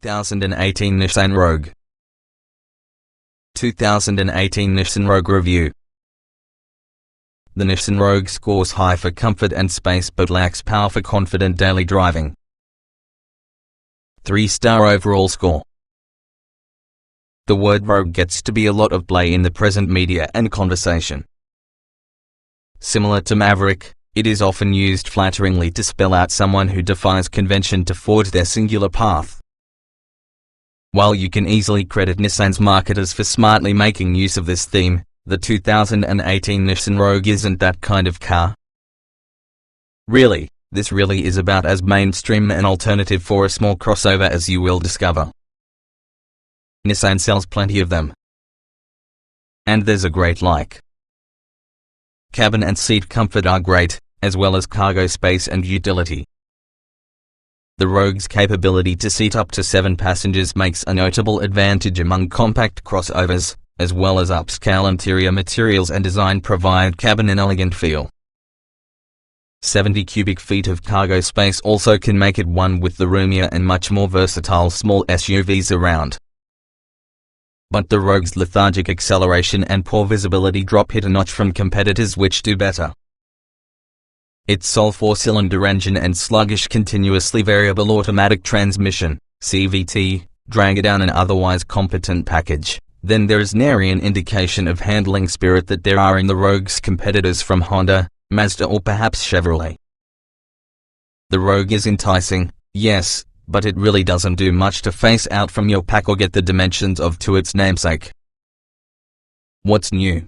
2018 Nissan Rogue. 2018 Nissan Rogue Review. The Nissan Rogue scores high for comfort and space but lacks power for confident daily driving. 3-star overall score. The word Rogue gets to be a lot of play in the present media and conversation. Similar to Maverick, it is often used flatteringly to spell out someone who defies convention to forge their singular path. While you can easily credit Nissan's marketers for smartly making use of this theme, the 2018 Nissan Rogue isn't that kind of car. Really, this really is about as mainstream an alternative for a small crossover as you will discover. Nissan sells plenty of them. And there's a great like. Cabin and seat comfort are great, as well as cargo space and utility. The Rogue's capability to seat up to 7 passengers makes a notable advantage among compact crossovers, as well as upscale interior materials and design provide cabin an elegant feel. 70 cubic feet of cargo space also can make it one with the roomier and much more versatile small SUVs around. But the Rogue's lethargic acceleration and poor visibility drop it a notch from competitors which do better. Its sole 4-cylinder engine and sluggish continuously variable automatic transmission, CVT, drag it down an otherwise competent package. Then there is nary an indication of handling spirit that there are in the Rogue's competitors from Honda, Mazda or perhaps Chevrolet. The Rogue is enticing, yes, but it really doesn't do much to face out from your pack or get the dimensions of to its namesake. What's new?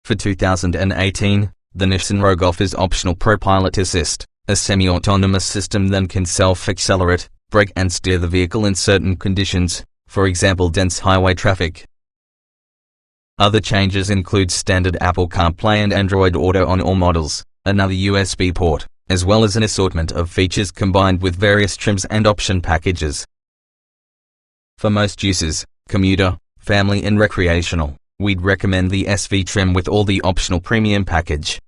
For 2018, the Nissan Rogue offers optional ProPilot Assist, a semi-autonomous system that can self-accelerate, brake and steer the vehicle in certain conditions, for example dense highway traffic. Other changes include standard Apple CarPlay and Android Auto on all models, another USB port, as well as an assortment of features combined with various trims and option packages. For most uses, commuter, family and recreational, we'd recommend the SV trim with all the optional premium package.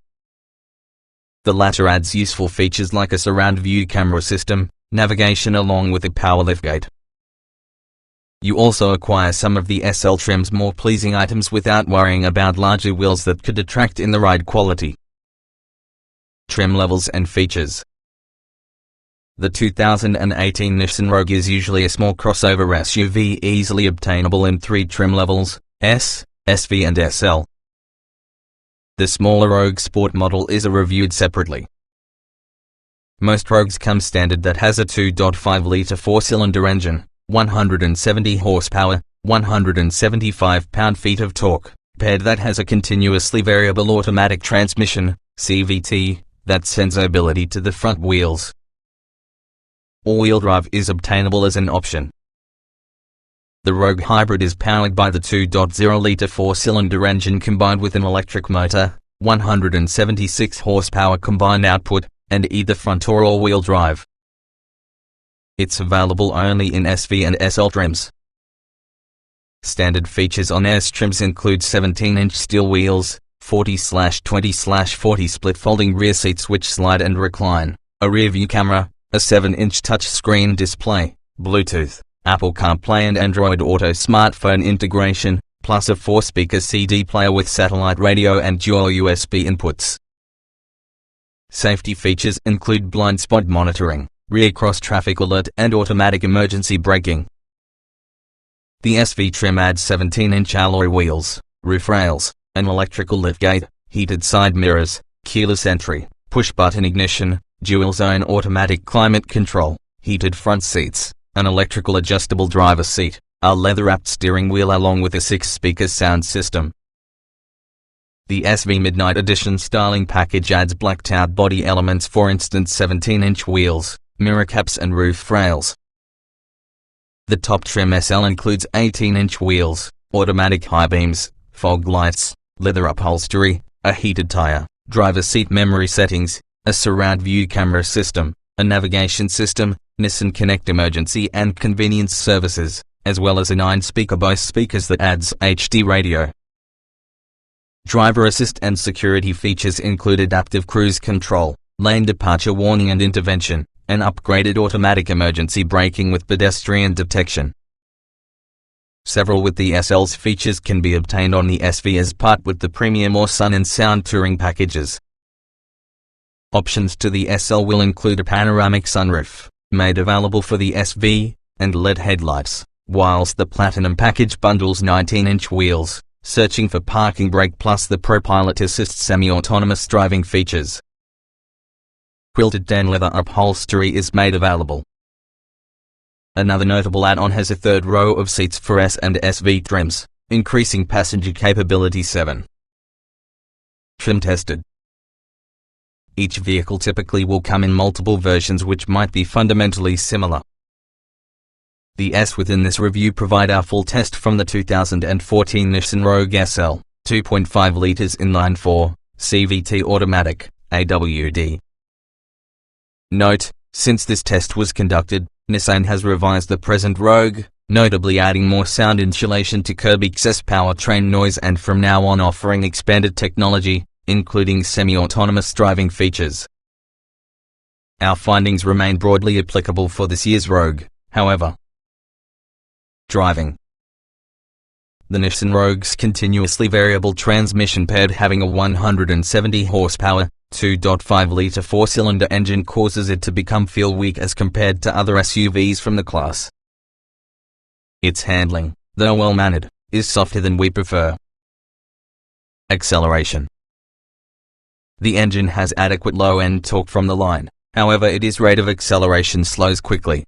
The latter adds useful features like a surround view camera system, navigation along with a power liftgate. You also acquire some of the SL trim's more pleasing items without worrying about larger wheels that could detract in the ride quality. Trim levels and features. The 2018 Nissan Rogue is usually a small crossover SUV easily obtainable in 3 trim levels, S, SV and SL. The smaller Rogue Sport model is reviewed separately. Most Rogues come standard that has a 2.5-litre 4-cylinder engine, 170 horsepower, 175 pound-feet of torque, paired that has a continuously variable automatic transmission, CVT, that sends mobility to the front wheels. All-wheel drive is obtainable as an option. The Rogue Hybrid is powered by the 2.0-litre 4-cylinder engine combined with an electric motor, 176 horsepower combined output, and either front or all-wheel drive. It's available only in SV and SL trims. Standard features on S trims include 17-inch steel wheels, 40/20/40 split folding rear seats which slide and recline, a rear-view camera, a 7-inch touchscreen display, Bluetooth, Apple CarPlay and Android Auto smartphone integration, plus a 4-speaker CD player with satellite radio and dual USB inputs. Safety features include blind spot monitoring, rear cross-traffic alert and automatic emergency braking. The SV trim adds 17-inch alloy wheels, roof rails, an electrical liftgate, heated side mirrors, keyless entry, push-button ignition, dual-zone automatic climate control, heated front seats, an electrical adjustable driver's seat, a leather-wrapped steering wheel along with a 6-speaker sound system. The SV Midnight Edition styling package adds blacked-out body elements, for instance 17-inch wheels, mirror caps and roof rails. The top trim SL includes 18-inch wheels, automatic high beams, fog lights, leather upholstery, a heated tire, driver seat memory settings, a surround view camera system, a navigation system, Nissan Connect emergency and convenience services, as well as a 9-speaker Bose speakers that adds HD radio. Driver assist and security features include adaptive cruise control, lane departure warning and intervention, and upgraded automatic emergency braking with pedestrian detection. Several with the SL's features can be obtained on the SV as part with the Premium or Sun and Sound Touring packages. Options to the SL will include a panoramic sunroof, made available for the SV, and LED headlights, whilst the Platinum package bundles 19-inch wheels, searching for parking brake plus the ProPilot Assist semi-autonomous driving features. Quilted tan leather upholstery is made available. Another notable add-on has a third row of seats for S and SV trims, increasing passenger capability 7. Trim tested. Each vehicle typically will come in multiple versions which might be fundamentally similar. The S within this review provide our full test from the 2014 Nissan Rogue SL, 2.5 litres inline-4, CVT automatic, AWD. Note, since this test was conducted, Nissan has revised the present Rogue, notably adding more sound insulation to curb excess powertrain noise and from now on offering expanded technology, including semi-autonomous driving features. Our findings remain broadly applicable for this year's Rogue, however. Driving. The Nissan Rogue's continuously variable transmission paired having a 170 horsepower, 2.5-litre four-cylinder engine causes it to become feel weak as compared to other SUVs from the class. Its handling, though well-mannered, is softer than we prefer. Acceleration. The engine has adequate low-end torque from the line, however its rate of acceleration slows quickly.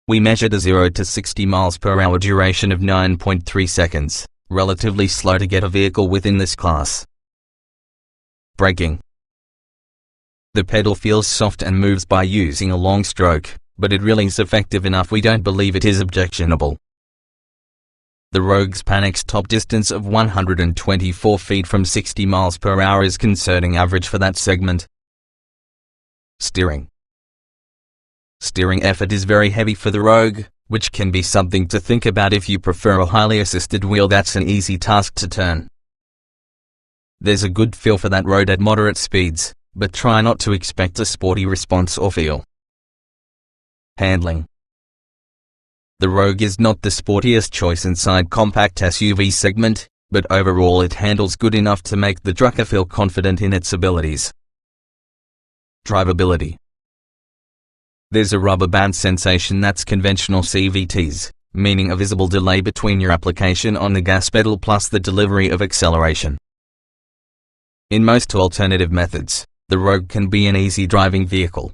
We measured a 0 to 60 miles per hour duration of 9.3 seconds, relatively slow to get a vehicle within this class. Braking. The pedal feels soft and moves by using a long stroke, but it really is effective enough we don't believe it is objectionable. The Rogue's Panex top distance of 124 feet from 60 miles per hour is concerning average for that segment. Steering. Steering effort is very heavy for the Rogue, which can be something to think about if you prefer a highly assisted wheel that's an easy task to turn. There's a good feel for that road at moderate speeds, but try not to expect a sporty response or feel. Handling. The Rogue is not the sportiest choice inside compact SUV segment, but overall it handles good enough to make the trucker feel confident in its abilities. Drivability. There's a rubber band sensation that's conventional CVTs, meaning a visible delay between your application on the gas pedal plus the delivery of acceleration. In most alternative methods, the Rogue can be an easy driving vehicle.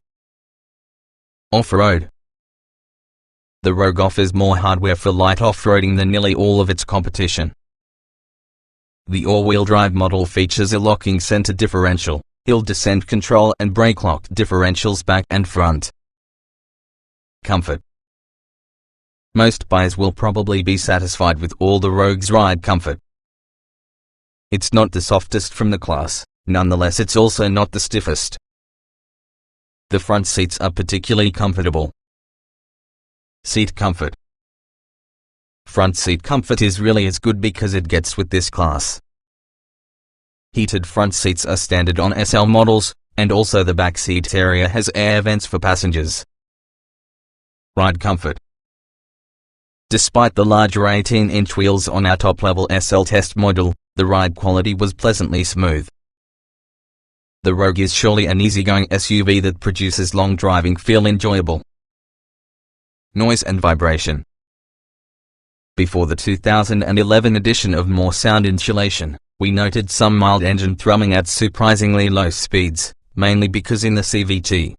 Off-road. The Rogue offers more hardware for light off-roading than nearly all of its competition. The all-wheel drive model features a locking center differential, hill descent control and brake lock differentials back and front. Comfort. Most buyers will probably be satisfied with all the Rogue's ride comfort. It's not the softest from the class, nonetheless it's also not the stiffest. The front seats are particularly comfortable. Seat comfort. Front seat comfort is really as good because it gets with this class. Heated front seats are standard on SL models, and also the back seat area has air vents for passengers. Ride comfort. Despite the larger 18-inch wheels on our top-level SL test model, the ride quality was pleasantly smooth. The Rogue is surely an easygoing SUV that produces long driving feel enjoyable. Noise and vibration. Before the 2011 edition of more sound insulation, we noted some mild engine thrumming at surprisingly low speeds, mainly because in the CVT.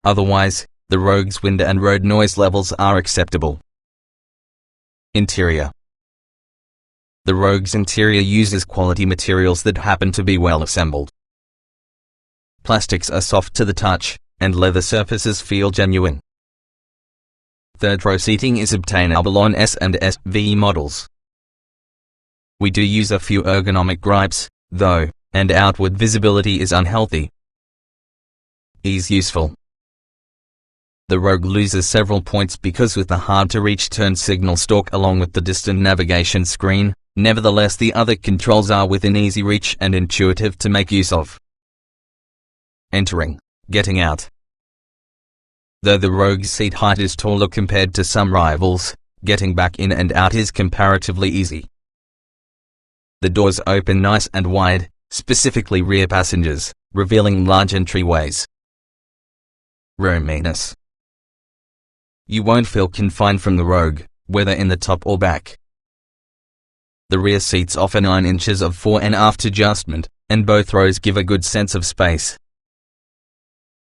Otherwise, the Rogue's wind and road noise levels are acceptable. Interior. The Rogue's interior uses quality materials that happen to be well assembled. Plastics are soft to the touch, and leather surfaces feel genuine. Third-row seating is obtainable on S and SV models. We do use a few ergonomic gripes, though, and outward visibility is unhealthy. Ease useful. The Rogue loses several points because with the hard-to-reach turn signal stalk along with the distant navigation screen, nevertheless the other controls are within easy reach and intuitive to make use of. Entering. getting out. Though the Rogue's seat height is taller compared to some rivals, getting back in and out is comparatively easy. The doors open nice and wide, specifically rear passengers, revealing large entryways. Roominess. You won't feel confined from the Rogue, whether in the top or back. The rear seats offer 9 inches of fore and aft adjustment, and both rows give a good sense of space.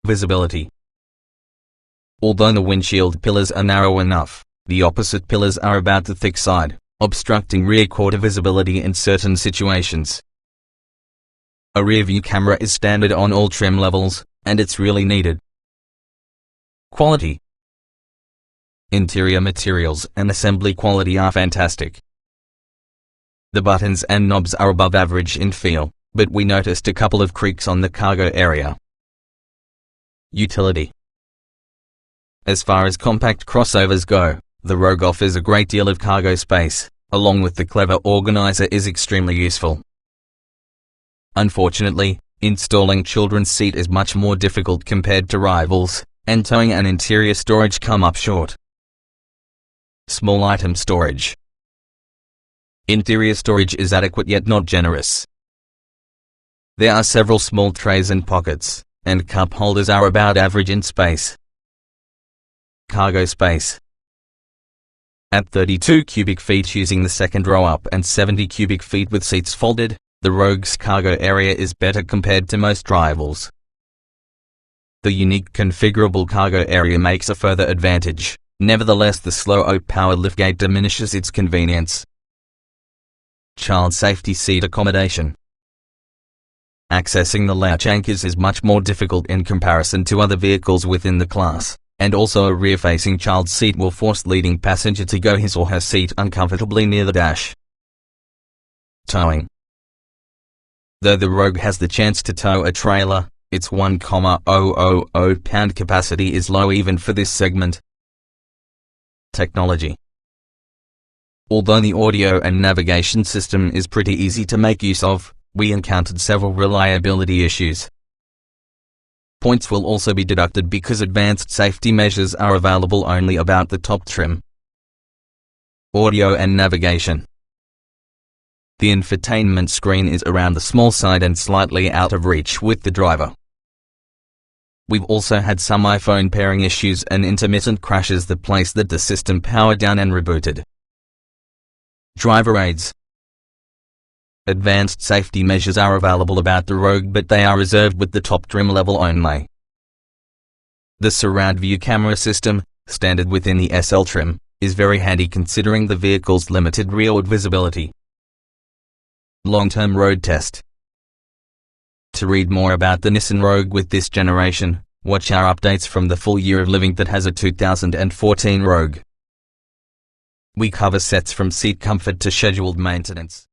Visibility. Although the windshield pillars are narrow enough, the opposite pillars are about the thick side, obstructing rear quarter visibility in certain situations. A rear-view camera is standard on all trim levels, and it's really needed. Quality. Interior materials and assembly quality are fantastic. The buttons and knobs are above average in feel, but we noticed a couple of creaks on the cargo area. Utility. As far as compact crossovers go, the Rogue offers a great deal of cargo space, along with the clever organizer is extremely useful. Unfortunately, installing children's seat is much more difficult compared to rivals, and towing and interior storage come up short. Small item storage. Interior storage is adequate yet not generous. There are several small trays and pockets, and cup holders are about average in space. Cargo space. At 32 cubic feet using the second row up and 70 cubic feet with seats folded, the Rogue's cargo area is better compared to most rivals. The unique configurable cargo area makes a further advantage. Nevertheless, the slow power liftgate diminishes its convenience. Child safety seat accommodation. Accessing the latch anchors is much more difficult in comparison to other vehicles within the class, and also a rear-facing child seat will force leading passenger to go his or her seat uncomfortably near the dash. Towing. Though the Rogue has the chance to tow a trailer, its 1,000 pound capacity is low even for this segment. Technology. Although the audio and navigation system is pretty easy to make use of, we encountered several reliability issues. Points will also be deducted because advanced safety measures are available only about the top trim. Audio and navigation. The infotainment screen is around the small side and slightly out of reach with the driver. We've also had some iPhone pairing issues and intermittent crashes that placed the system power down and rebooted. Driver aids. Advanced safety measures are available about the Rogue, but they are reserved with the top trim level only. The surround view camera system, standard within the SL trim, is very handy considering the vehicle's limited rearward visibility. Long-term road test. To read more about the Nissan Rogue with this generation, watch our updates from the full year of living that has a 2014 Rogue. We cover sets from seat comfort to scheduled maintenance.